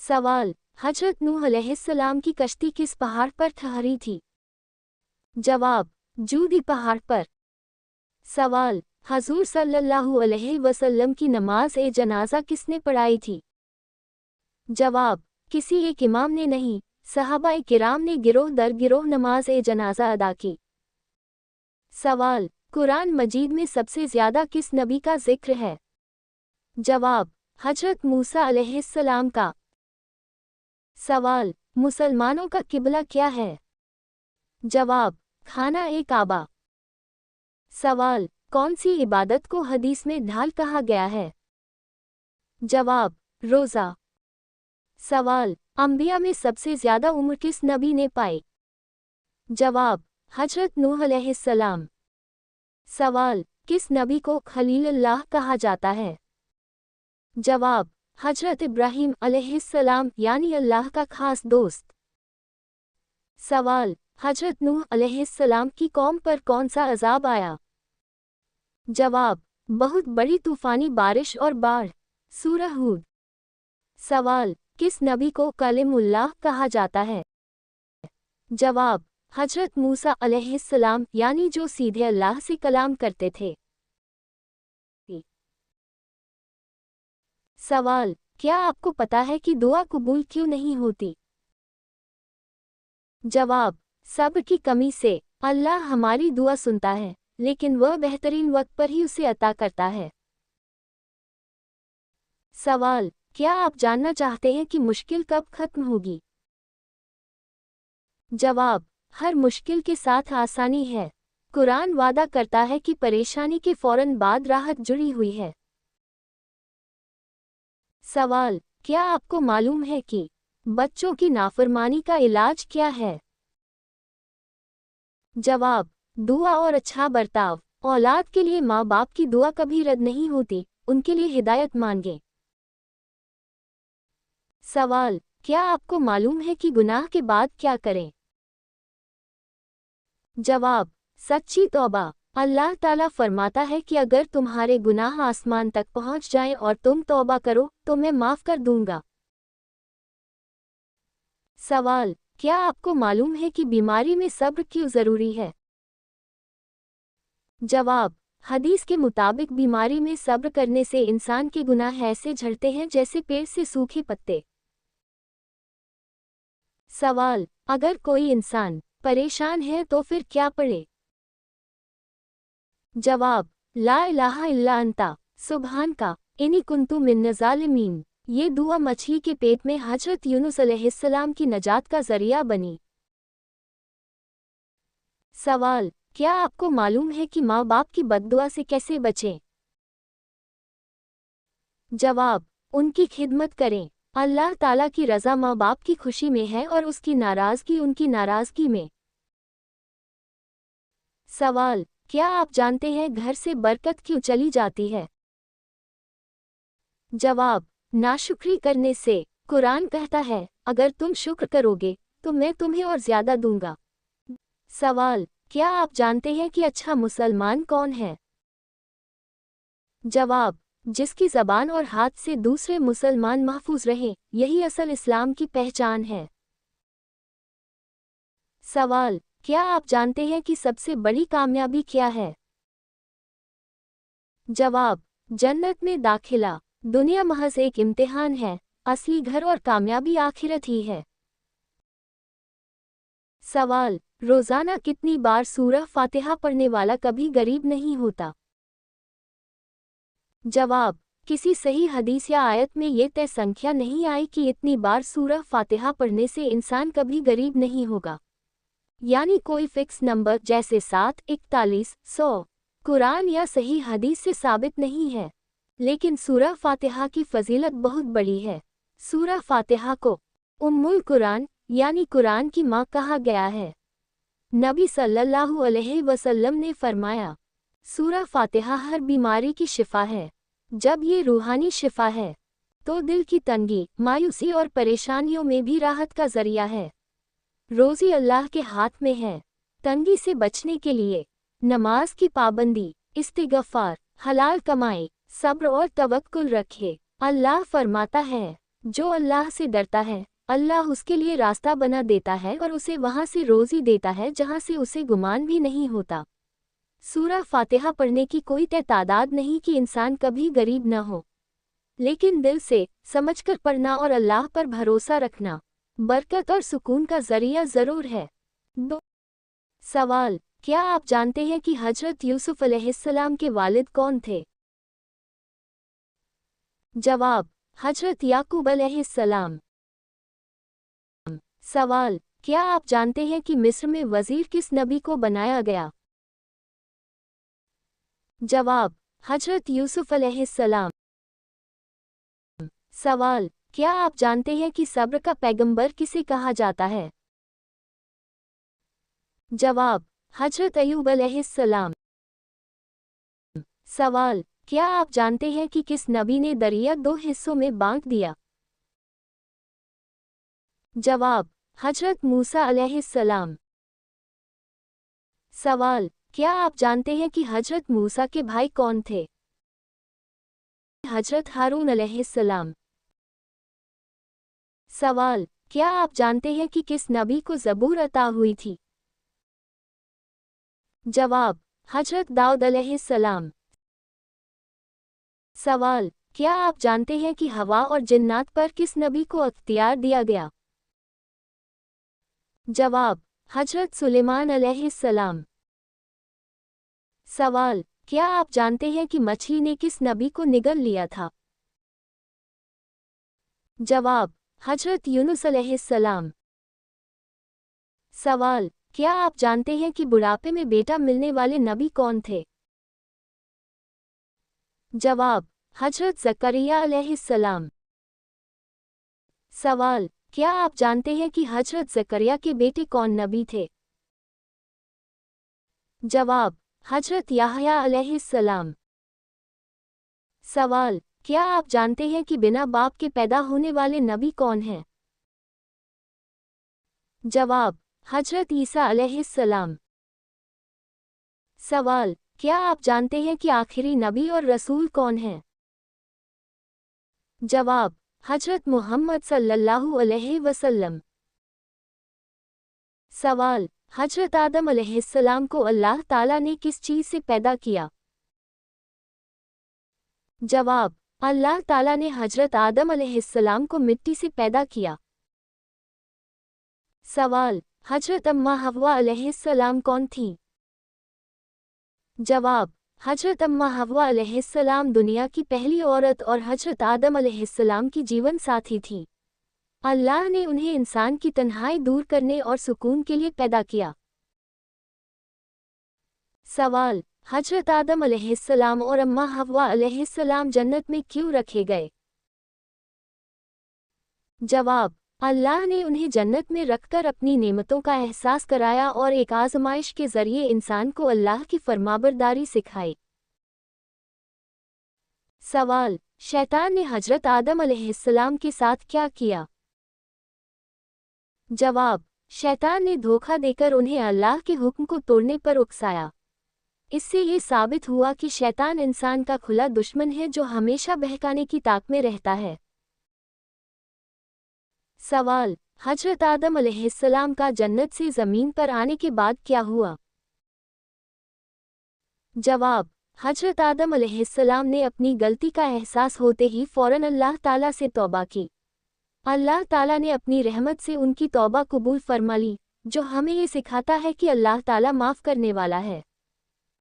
सवाल, हजरत नूह अलैहिस्सलाम की कश्ती किस पहाड़ पर ठहरी थी? जवाब, जूदी पहाड़ पर। सवाल, हजूर सल्लल्लाहु अलैहि वसल्लम की नमाज ए जनाजा किसने पढ़ाई थी? जवाब, किसी एक इमाम ने नहीं, सहाबाए किराम ने गिरोह दर गिरोह नमाज ए जनाजा अदा की। सवाल, कुरान मजीद में सबसे ज़्यादा किस नबी का जिक्र है? जवाब, हजरत मूसा अलैहिस्सलाम का। सवाल, मुसलमानों का किबला क्या है? जवाब, खाना ए काबा। सवाल, कौन सी इबादत को हदीस में ढाल कहा गया है? जवाब, रोज़ा। सवाल, अंबिया में सबसे ज़्यादा उम्र किस नबी ने पाई? जवाब, हजरत नूह अलैहिस्सलाम। सवाल, किस नबी को खलीलुल्लाह कहा जाता है? जवाब, हजरत इब्राहीम अलैहिस्सलाम यानी अल्लाह का खास दोस्त। सवाल, हजरत नूह अलैहिस्सलाम की कौम पर कौन सा अज़ाब आया? जवाब, बहुत बड़ी तूफ़ानी बारिश और बाढ़। सूरह हूद। सवाल, किस नबी को कलीमुल्लाह कहा जाता है? जवाब, हजरत मूसा अलैहिस्सलाम यानी जो सीधे अल्लाह से कलाम करते थे। सवाल, क्या आपको पता है कि दुआ कबूल क्यों नहीं होती? जवाब, सब्र की कमी से। अल्लाह हमारी दुआ सुनता है, लेकिन वह बेहतरीन वक्त पर ही उसे अता करता है। सवाल, क्या आप जानना चाहते हैं कि मुश्किल कब खत्म होगी? जवाब, हर मुश्किल के साथ आसानी है। कुरान वादा करता है कि परेशानी के फौरन बाद राहत जुड़ी हुई है। सवाल, क्या आपको मालूम है कि बच्चों की नाफरमानी का इलाज क्या है? जवाब, दुआ और अच्छा बर्ताव। औलाद के लिए माँ बाप की दुआ कभी रद्द नहीं होती, उनके लिए हिदायत मांगे। सवाल, क्या आपको मालूम है कि गुनाह के बाद क्या करें? जवाब, सच्ची तौबा। अल्लाह ताला फरमाता है कि अगर तुम्हारे गुनाह आसमान तक पहुंच जाएं और तुम तौबा करो तो मैं माफ कर दूंगा। सवाल, क्या आपको मालूम है कि बीमारी में सब्र क्यों जरूरी है? जवाब, हदीस के मुताबिक बीमारी में सब्र करने से इंसान के गुनाह ऐसे झड़ते हैं जैसे पेड़ से सूखे पत्ते। सवाल, अगर कोई इंसान परेशान है तो फिर क्या पढ़े? जवाब, ला इलाहा इल्ला अंता सुब्हान का इनी कुन्तु मिन ज़ालिमीन। ये दुआ मछली के पेट में हजरत यूनुस अलैहिस्सलाम की नजात का जरिया बनी। सवाल, क्या आपको मालूम है कि माँ बाप की बद्दुआ से कैसे बचें? जवाब, उनकी खिदमत करें। अल्लाह ताला की रज़ा माँ बाप की खुशी में है और उसकी नाराज़गी उनकी नाराज़गी में। सवाल, क्या आप जानते हैं घर से बरकत क्यों चली जाती है? जवाब, नाशुक्री करने से। कुरान कहता है, अगर तुम शुक्र करोगे तो मैं तुम्हें और ज़्यादा दूंगा। सवाल, क्या आप जानते हैं कि अच्छा मुसलमान कौन है? जवाब, जिसकी ज़बान और हाथ से दूसरे मुसलमान महफूज रहें, यही असल इस्लाम की पहचान है। सवाल, क्या आप जानते हैं कि सबसे बड़ी कामयाबी क्या है? जवाब, जन्नत में दाखिला। दुनिया महज एक इम्तिहान है, असली घर और कामयाबी आखिरत ही है। सवाल, रोज़ाना कितनी बार सूरह फातिहा पढ़ने वाला कभी गरीब नहीं होता? जवाब, किसी सही हदीस या आयत में ये तय संख्या नहीं आई कि इतनी बार सूरह फातिहा पढ़ने से इंसान कभी गरीब नहीं होगा। यानी कोई फिक्स नंबर जैसे 7, 41, 100 कुरान या सही हदीस से साबित नहीं है। लेकिन सूरह फातिहा की फजीलत बहुत बड़ी है। सूरह फातिहा को उम्मुल कुरान यानी कुरान की माँ कहा गया है। नबी सल्लल्लाहु अलैहि वसल्लम ने फरमाया, सूरह फातिहा हर बीमारी की शिफा है। जब ये रूहानी शिफा है तो दिल की तंगी, मायूसी और परेशानियों में भी राहत का जरिया है। रोज़ी अल्लाह के हाथ में है। तंगी से बचने के लिए नमाज की पाबंदी, इस्तिग़फ़ार, हलाल कमाए, सब्र और तवक्कुल रखे। अल्लाह फरमाता है, جو اللہ سے ڈرتا ہے اللہ اس کے لیے راستہ بنا دیتا ہے اور اسے وہاں سے روزی دیتا ہے جہاں سے اسے گمان بھی نہیں ہوتا۔ سورہ فاتحہ پڑھنے کی کوئی تعداد نہیں کہ انسان کبھی غریب نہ ہو، لیکن دل سے سمجھ کر پڑھنا اور اللہ پر بھروسہ رکھنا برکت اور سکون کا ذریعہ ضرور ہے۔ 2 سوال، کیا آپ جانتے ہیں کہ حضرت یوسف علیہ السلام کے والد کون تھے؟ جواب، حضرت یعقوب علیہ السلام۔ سوال، کیا آپ جانتے ہیں کہ مصر میں وزیر کس نبی کو بنایا گیا؟ جواب، حضرت یوسف علیہ السلام۔ سوال، کیا آپ جانتے ہیں کہ صبر کا پیغمبر کسے کہا جاتا ہے؟ جواب، حضرت ایوب علیہ السلام۔ سوال، کیا آپ جانتے ہیں کہ کس نبی نے دریا 2 حصوں میں بانٹ دیا؟ جواب، حضرت موسیٰ علیہ السلام۔ سوال، کیا آپ جانتے ہیں کہ حضرت موسیٰ کے بھائی کون تھے؟ حضرت ہارون علیہ السلام۔ سوال، کیا آپ جانتے ہیں کہ کس نبی کو زبور عطا ہوئی تھی؟ جواب، حضرت داؤد علیہ السلام۔ سوال، کیا آپ جانتے ہیں کہ ہوا اور جنات پر کس نبی کو اختیار دیا گیا؟ جواب، حضرت سلیمان علیہ السلام۔ سوال، کیا آپ جانتے ہیں کہ مچھلی نے کس نبی کو نگل لیا تھا؟ جواب، حضرت یونس علیہ السلام۔ سوال، کیا آپ جانتے ہیں کہ بڑھاپے میں بیٹا ملنے والے نبی کون تھے؟ جواب، حضرت زکریا علیہ السلام۔ سوال، کیا آپ جانتے ہیں کہ حضرت زکریا کے بیٹے کون نبی تھے؟ جواب، حضرت یحییٰ علیہ السلام۔ سوال، کیا آپ جانتے ہیں کہ بنا باپ کے پیدا ہونے والے نبی کون ہیں؟ جواب، حضرت عیسیٰ علیہ السلام۔ سوال، کیا آپ جانتے ہیں کہ آخری نبی اور رسول کون ہیں؟ جواب، حضرت محمد صلی اللہ علیہ وسلم۔ سوال، حضرت آدم علیہ السلام کو اللہ تعالیٰ نے کس چیز سے پیدا کیا؟ جواب، اللہ تعالیٰ نے حضرت آدم علیہ السلام کو مٹی سے پیدا کیا۔ سوال، حضرت اماں حوا علیہ السلام کون تھیں؟ جواب، حضرت اماں حوا علیہ السلام دنیا کی پہلی عورت اور حضرت آدم علیہ السلام کی جیون ساتھی تھی۔ اللہ نے انہیں انسان کی تنہائی دور کرنے اور سکون کے لیے پیدا کیا۔ سوال، حضرت آدم علیہ السلام اور اماں حوا علیہ السلام جنت میں کیوں رکھے گئے؟ جواب، اللہ نے انہیں جنت میں رکھ کر اپنی نعمتوں کا احساس کرایا اور ایک آزمائش کے ذریعے انسان کو اللہ کی فرمانبرداری سکھائی۔ سوال، شیطان نے حضرت آدم علیہ السلام کے ساتھ کیا کیا؟ جواب، شیطان نے دھوکہ دے کر انہیں اللہ کے حکم کو توڑنے پر اکسایا۔ اس سے یہ ثابت ہوا کہ شیطان انسان کا کھلا دشمن ہے جو ہمیشہ بہکانے کی طاق میں رہتا ہے۔ سوال، حضرت آدم علیہ السلام کا جنت سے زمین پر آنے کے بعد کیا ہوا؟ جواب، حضرت آدم علیہ السلام نے اپنی غلطی کا احساس ہوتے ہی فوراً اللہ تعالیٰ سے توبہ کی۔ اللہ تعالیٰ نے اپنی رحمت سے ان کی توبہ قبول فرما لی، جو ہمیں یہ سکھاتا ہے کہ اللہ تعالیٰ معاف کرنے والا ہے۔